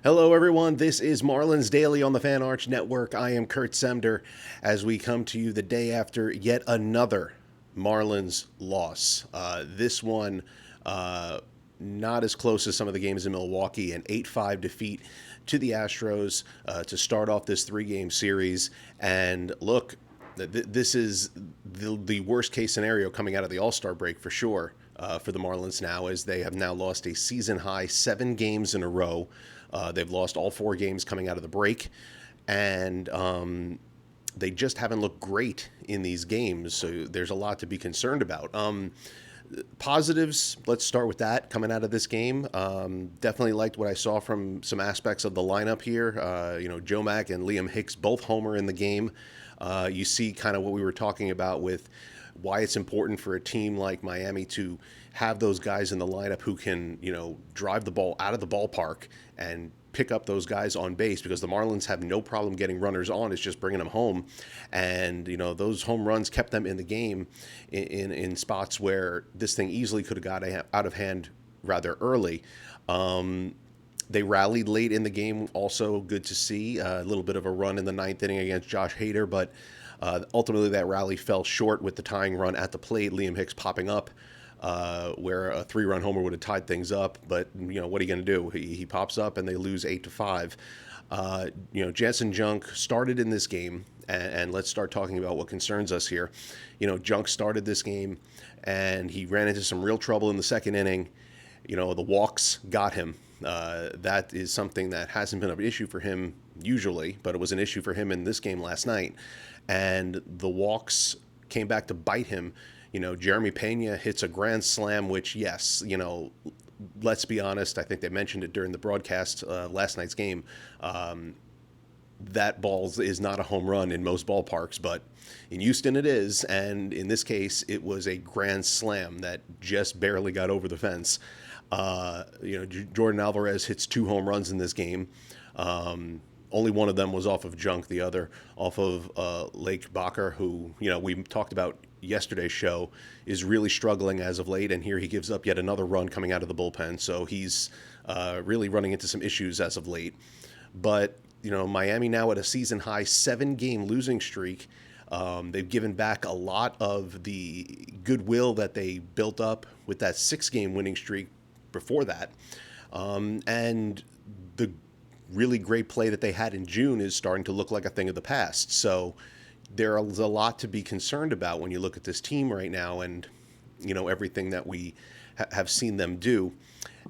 Hello, everyone. This is Marlins Daily on the Fan Arch Network. I am Kurt Semder as we come to you the day after yet another Marlins loss. This one not as close as some of the games in Milwaukee, an 8-5 defeat to the Astros to start off this three-game series. And look, this is the worst case scenario coming out of the All-Star break for sure for the Marlins now, as they have now lost a season high 7 games in a row. They've lost all 4 games coming out of the break, and they just haven't looked great in these games. So there's a lot to be concerned about. Positives, let's start with that coming out of this game. Definitely liked what I saw from some aspects of the lineup here. Joe Mack and Liam Hicks both homer in the game. You see kind of what we were talking about with why it's important for a team like Miami to have those guys in the lineup who can, drive the ball out of the ballpark and pick up those guys on base, because the Marlins have no problem getting runners on. It's just bringing them home. And, those home runs kept them in the game in spots where this thing easily could have got out of hand rather early. They rallied late in the game, also good to see. A little bit of a run in the ninth inning against Josh Hader, but ultimately that rally fell short with the tying run at the plate, Liam Hicks popping up, where a 3-run homer would have tied things up. But, what are you going to do? He pops up and they lose 8-5. Jansen Junk started in this game, and let's start talking about what concerns us here. Junk started this game, and he ran into some real trouble in the second inning. The walks got him. That is something that hasn't been an issue for him usually, but it was an issue for him in this game last night. And the walks came back to bite him. Jeremy Pena hits a grand slam, which, yes, let's be honest, I think they mentioned it during the broadcast last night's game. That ball is not a home run in most ballparks, but in Houston it is. And in this case, it was a grand slam that just barely got over the fence. Jordan Alvarez hits 2 home runs in this game. Only one of them was off of Junk, the other off of Lake Bacher, who, we talked about yesterday's show, is really struggling as of late. And here he gives up yet another run coming out of the bullpen. So he's really running into some issues as of late. But, Miami now at a season high 7-game losing streak. They've given back a lot of the goodwill that they built up with that 6-game winning streak before that. And the really great play that they had in June is starting to look like a thing of the past. So there's a lot to be concerned about when you look at this team right now, and everything that we have seen them do.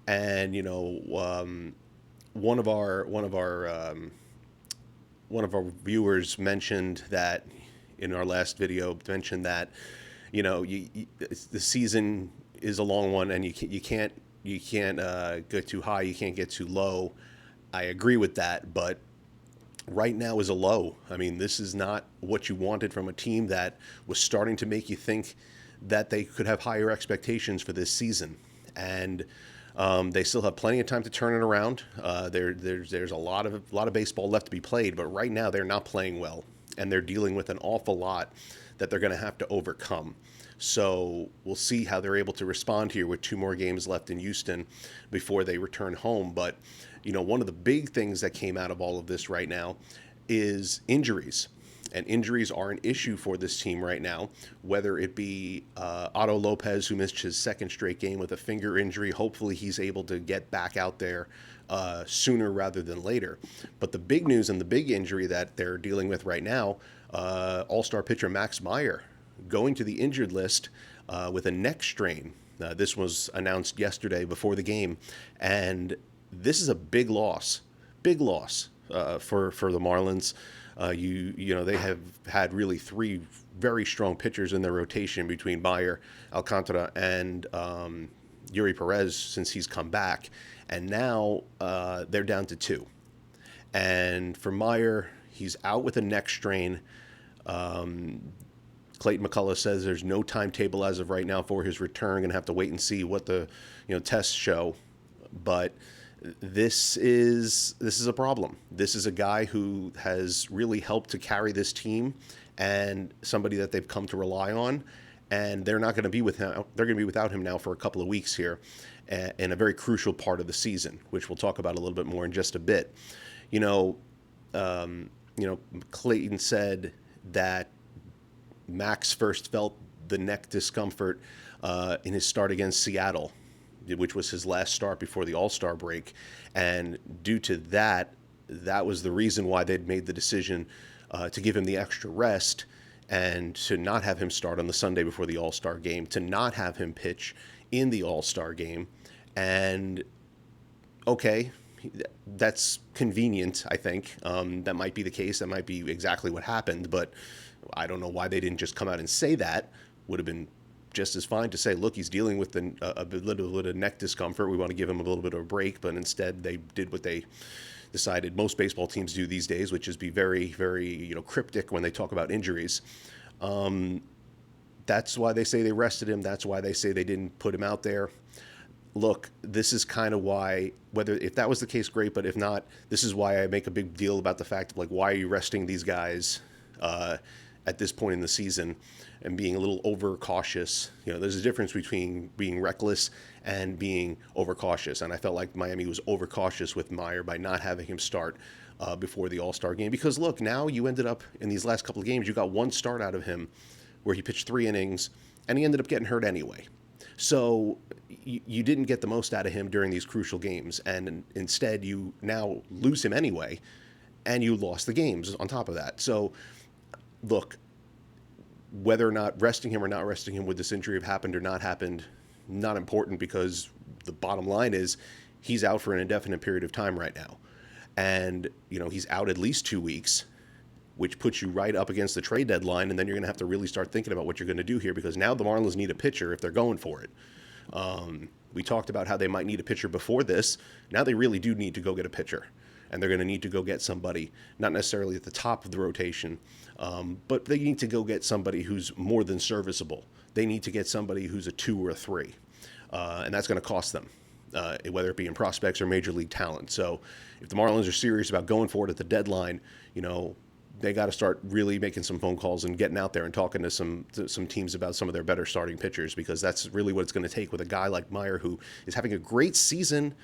And one of our viewers mentioned that in our last video, mentioned that the season is a long one, and you can't go too high, you can't get too low. I agree with that, but right now is a low. I mean, this is not what you wanted from a team that was starting to make you think that they could have higher expectations for this season. And they still have plenty of time to turn it around. There's a lot of baseball left to be played, but right now they're not playing well, and they're dealing with an awful lot that they're going to have to overcome. So we'll see how they're able to respond here with 2 more games left in Houston before they return home. But, one of the big things that came out of all of this right now is injuries. And injuries are an issue for this team right now, whether it be Otto Lopez, who missed his 2nd straight game with a finger injury. Hopefully he's able to get back out there sooner rather than later. But the big news and the big injury that they're dealing with right now, all-star pitcher Max Meyer going to the injured list with a neck strain. This was announced yesterday before the game, and this is a big loss for the Marlins. They have had really 3 very strong pitchers in their rotation between Meyer, Alcantara, and Yuri Perez since he's come back, and now they're down to 2. And for Meyer, he's out with a neck strain. Clayton McCullough says there's no timetable as of right now for his return. Going to have to wait and see what the tests show. But this is a problem. This is a guy who has really helped to carry this team, and somebody that they've come to rely on. and they're not going to be with him. They're going to be without him now for a couple of weeks here, in a very crucial part of the season, which we'll talk about a little bit more in just a bit. You know, Clayton said that Max first felt the neck discomfort in his start against Seattle, which was his last start before the All-Star break, and due to that, that was the reason why they'd made the decision to give him the extra rest and to not have him start on the Sunday before the All-Star game, to not have him pitch in the All-Star game. And okay, that's convenient, I think. That might be the case. That might be exactly what happened, but I don't know why they didn't just come out and say that. Would have been just as fine to say, look, he's dealing with a little bit of neck discomfort. We want to give him a little bit of a break, but instead they did what they decided most baseball teams do these days, which is be very, very cryptic when they talk about injuries. That's why they say they rested him. That's why they say they didn't put him out there. Look, this is kind of why, if that was the case, great, but if not, this is why I make a big deal about the fact of, like, why are you resting these guys at this point in the season and being a little overcautious? There's a difference between being reckless and being overcautious, and I felt like Miami was overcautious with Meyer by not having him start before the All-Star game, because look, now you ended up in these last couple of games, you got one start out of him where he pitched 3 innings, and he ended up getting hurt anyway. So you didn't get the most out of him during these crucial games, and instead you now lose him anyway, and you lost the games on top of that. So look, whether or not resting him or not resting him, would this injury have happened or not happened, not important, because the bottom line is he's out for an indefinite period of time right now. And, he's out at least 2 weeks, which puts you right up against the trade deadline, and then you're going to have to really start thinking about what you're going to do here, because now the Marlins need a pitcher if they're going for it. We talked about how they might need a pitcher before this. Now they really do need to go get a pitcher, and they're going to need to go get somebody, not necessarily at the top of the rotation, but they need to go get somebody who's more than serviceable. They need to get somebody who's a 2 or a 3, and that's going to cost them, whether it be in prospects or major league talent. So if the Marlins are serious about going for it at the deadline, they got to start really making some phone calls and getting out there and talking to some teams about some of their better starting pitchers, because that's really what it's going to take with a guy like Meyer, who is having a great season.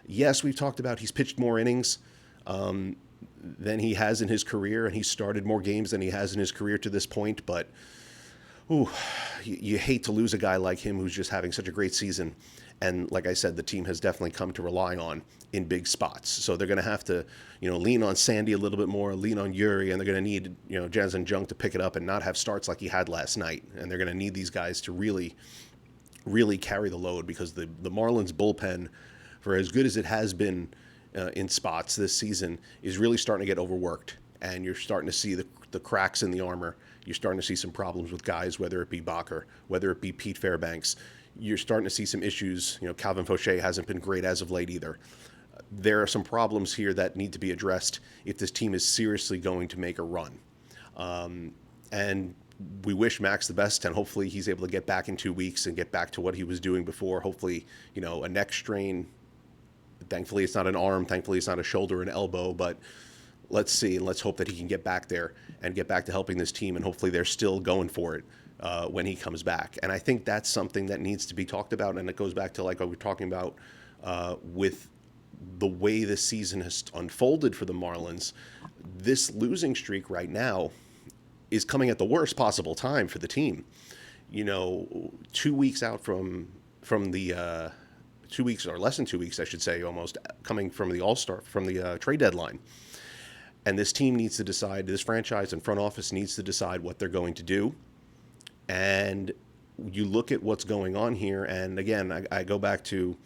Yes, we've talked about he's pitched more innings than he has in his career, and he's started more games than he has in his career to this point. But you hate to lose a guy like him who's just having such a great season. And like I said, the team has definitely come to rely on in big spots. So they're going to have to, lean on Sandy a little bit more, lean on Yuri, and they're going to need, Jansen Jung to pick it up and not have starts like he had last night. And they're going to need these guys to really, really carry the load, because the Marlins bullpen, for as good as it has been in spots this season, is really starting to get overworked. And you're starting to see the cracks in the armor. You're starting to see some problems with guys, whether it be Bacher, whether it be Pete Fairbanks. You're starting to see some issues. Calvin Fauché hasn't been great as of late either. There are some problems here that need to be addressed if this team is seriously going to make a run. And we wish Max the best, and hopefully he's able to get back in 2 weeks and get back to what he was doing before. Hopefully, a neck strain. Thankfully, it's not an arm. Thankfully, it's not a shoulder or an elbow, but let's see, and let's hope that he can get back there and get back to helping this team, and hopefully they're still going for it when he comes back. And I think that's something that needs to be talked about, and it goes back to like what we're talking about with the way this season has unfolded for the Marlins. This losing streak right now is coming at the worst possible time for the team. 2 weeks out from the 2 weeks, or less than 2 weeks, I should say, almost, coming from the All-Star, from the trade deadline. And this team needs to decide, this franchise and front office needs to decide what they're going to do. And you look at what's going on here, and again, I go back to,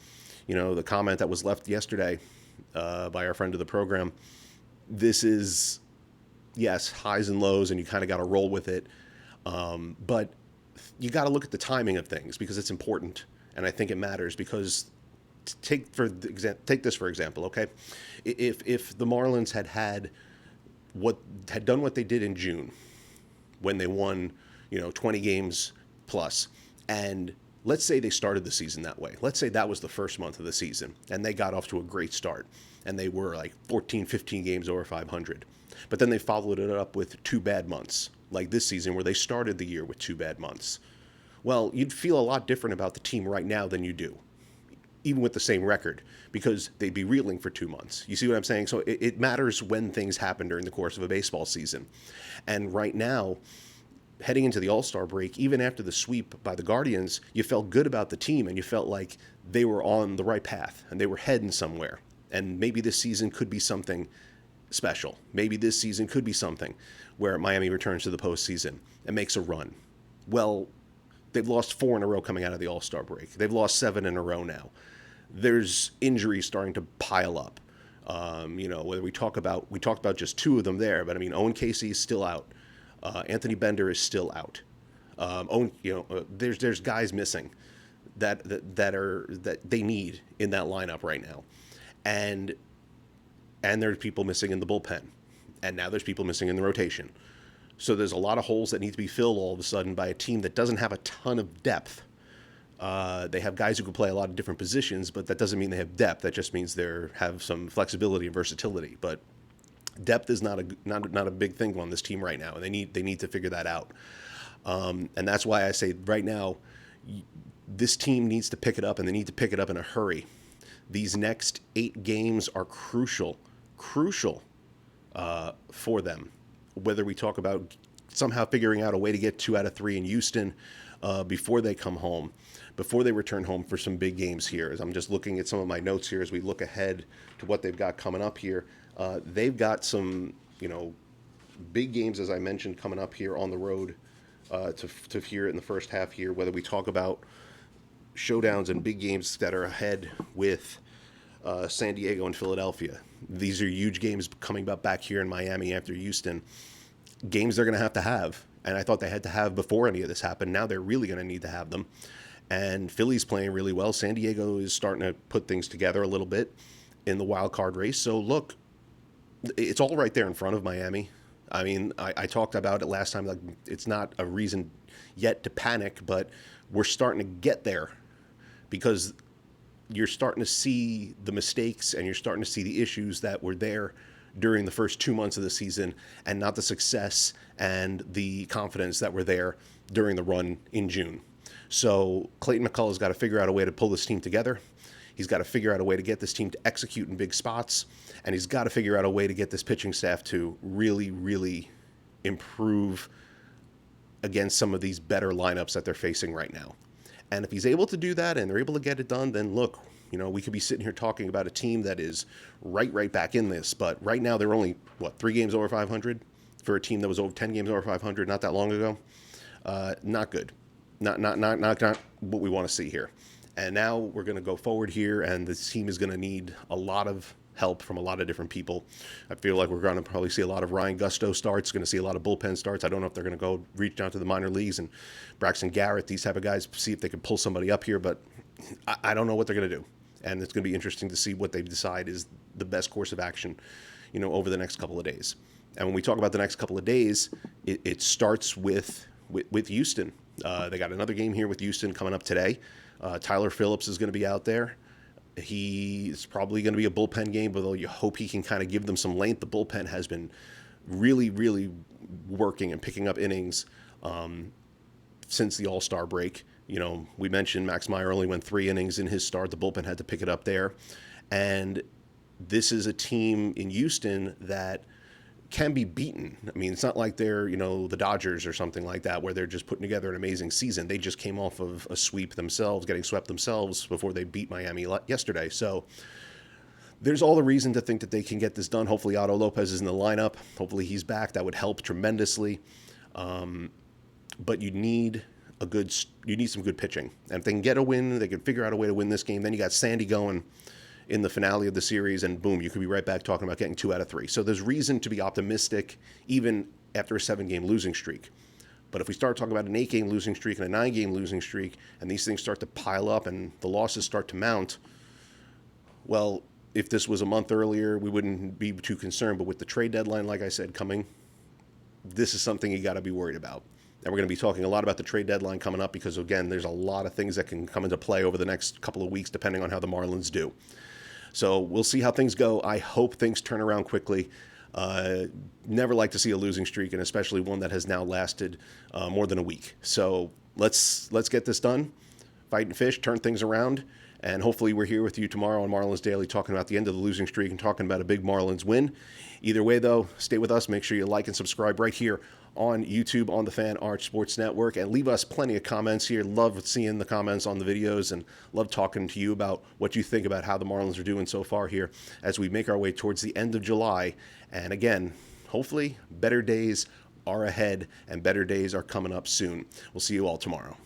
the comment that was left yesterday by our friend of the program. This is, yes, highs and lows, and you kind of got to roll with it. But you got to look at the timing of things, because it's important, and I think it matters, because take this for example, okay? If the Marlins had done what they did in June, when they won 20 games plus, and let's say they started the season that way. Let's say that was the first month of the season, and they got off to a great start, and they were like 14, 15 games over 500. But then they followed it up with 2 bad months, like this season, where they started the year with 2 bad months. Well, you'd feel a lot different about the team right now than you do, even with the same record, because they'd be reeling for 2 months. You see what I'm saying? So it matters when things happen during the course of a baseball season. And right now, heading into the All-Star break, even after the sweep by the Guardians, you felt good about the team and you felt like they were on the right path and they were heading somewhere. And maybe this season could be something special. Maybe this season could be something where Miami returns to the postseason and makes a run. Well, they've lost 4 in a row coming out of the All-Star break. They've lost 7 in a row now. There's injuries starting to pile up. Whether we talked about just 2 of them there, but I mean, Owen Casey is still out. Anthony Bender is still out. There's guys missing that they need in that lineup right now, and there's people missing in the bullpen, and now there's people missing in the rotation. So there's a lot of holes that need to be filled all of a sudden by a team that doesn't have a ton of depth. They have guys who can play a lot of different positions, but that doesn't mean they have depth. That just means they have some flexibility and versatility. But depth is not a big thing on this team right now, and they need to figure that out. And that's why I say right now, this team needs to pick it up, and they need to pick it up in a hurry. These next 8 games are crucial for them. Whether we talk about somehow figuring out a way to get 2 out of 3 in Houston before they come home, before they return home for some big games here. As I'm just looking at some of my notes here as we look ahead to what they've got coming up here. They've got some, big games, as I mentioned, coming up here on the road to here in the first half here, whether we talk about showdowns and big games that are ahead with San Diego and Philadelphia. These are huge games coming back here in Miami after Houston. Games they're going to have. And I thought they had to have before any of this happened. Now they're really going to need to have them. And Philly's playing really well. San Diego is starting to put things together a little bit in the wild card race. So look, it's all right there in front of Miami. I mean, I talked about it last time. Like, it's not a reason yet to panic, but we're starting to get there because you're starting to see the mistakes and you're starting to see the issues that were there during the first 2 months of the season, and not the success and the confidence that were there during the run in June. So Clayton McCullough's got to figure out a way to pull this team together. He's got to figure out a way to get this team to execute in big spots, and he's got to figure out a way to get this pitching staff to really, really improve against some of these better lineups that they're facing right now. And if he's able to do that and they're able to get it done, then look, we could be sitting here talking about a team that is right back in this. But right now they're only, 3 games over 500 for a team that was over 10 games over 500 not that long ago. Not good. Not what we want to see here. And now we're going to go forward here, and the team is going to need a lot of help from a lot of different people. I feel like we're going to probably see a lot of Ryan Gusto starts, going to see a lot of bullpen starts. I don't know if they're going to go reach down to the minor leagues and Braxton Garrett, these type of guys, see if they can pull somebody up here, but I don't know what they're going to do. And it's going to be interesting to see what they decide is the best course of action, over the next couple of days. And when we talk about the next couple of days, it starts with Houston. They got another game here with Houston coming up today. Tyler Phillips is going to be out there. He's probably going to be a bullpen game, but you hope he can kind of give them some length. The bullpen has been really, really working and picking up innings since the All-Star break. We mentioned Max Meyer only went 3 innings in his start. The bullpen had to pick it up there. And this is a team in Houston that can be beaten. I mean, it's not like they're, the Dodgers or something like that, where they're just putting together an amazing season. They just came off of a sweep themselves, getting swept themselves before they beat Miami yesterday. So there's all the reason to think that they can get this done. Hopefully Otto Lopez is in the lineup. Hopefully he's back. That would help tremendously. But you need some good pitching. And if they can get a win, they can figure out a way to win this game. Then you got Sandy going in the finale of the series, and boom, you could be right back talking about getting 2 out of 3. So there's reason to be optimistic even after a 7-game losing streak. But if we start talking about an 8-game losing streak and a 9-game losing streak, and these things start to pile up and the losses start to mount, well, if this was a month earlier, we wouldn't be too concerned. But with the trade deadline, like I said, coming, this is something you got to be worried about. And we're going to be talking a lot about the trade deadline coming up because, again, there's a lot of things that can come into play over the next couple of weeks depending on how the Marlins do. So we'll see how things go. I hope things turn around quickly. Never like to see a losing streak, and especially one that has now lasted more than a week. So let's get this done, fight and fish, turn things around, and hopefully we're here with you tomorrow on Marlins Daily talking about the end of the losing streak and talking about a big Marlins win. Either way, though, stay with us. Make sure you like and subscribe right here on YouTube on the Fan Arch Sports Network, and leave us plenty of comments here. Love seeing the comments on the videos and love talking to you about what you think about how the Marlins are doing so far here as we make our way towards the end of July. And again, hopefully better days are ahead and better days are coming up soon. We'll see you all tomorrow.